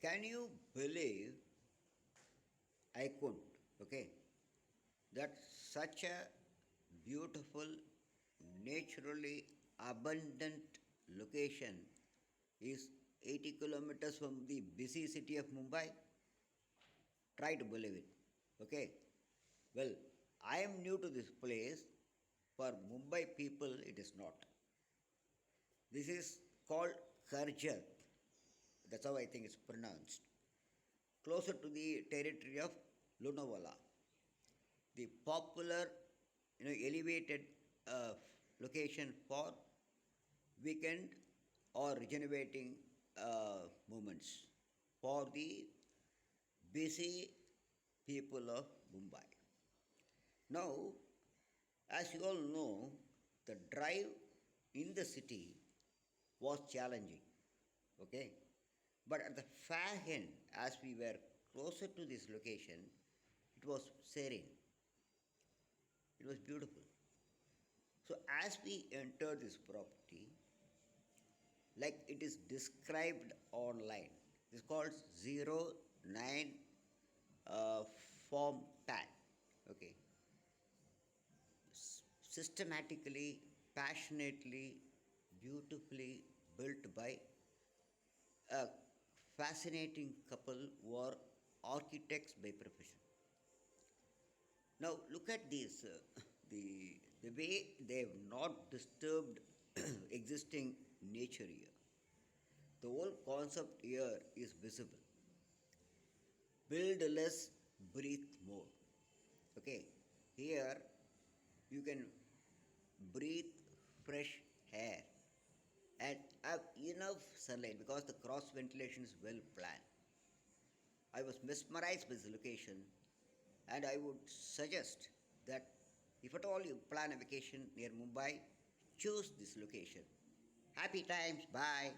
Can you believe I couldn't? Okay, that such a beautiful, naturally abundant location is 80 kilometers from the busy city of Mumbai. Try to believe it. Okay, well, I am new to this place. For Mumbai people, it is not. This is called Karjat. That's how I think it's pronounced. Closer to the territory of Lonavala. The popular, elevated location for weekend or regenerating movements for the busy people of Mumbai. Now, as you all know, the drive in the city was challenging. Okay, but at the far end, as we were closer to this location, it was serene. It was beautiful. So as we entered this property, like it is described online, it's called 09 form PAD. Okay, systematically, passionately, beautifully built by a fascinating couple who are architects by profession. Now look at this, the way they have not disturbed existing nature here. The whole concept here is visible. Build less, breathe more. Okay, here you can breathe fresh air and have enough sunlight because the cross ventilation is well planned. I was mesmerized with the location, and I would suggest that if at all you plan a vacation near Mumbai, choose this location. Happy times, bye.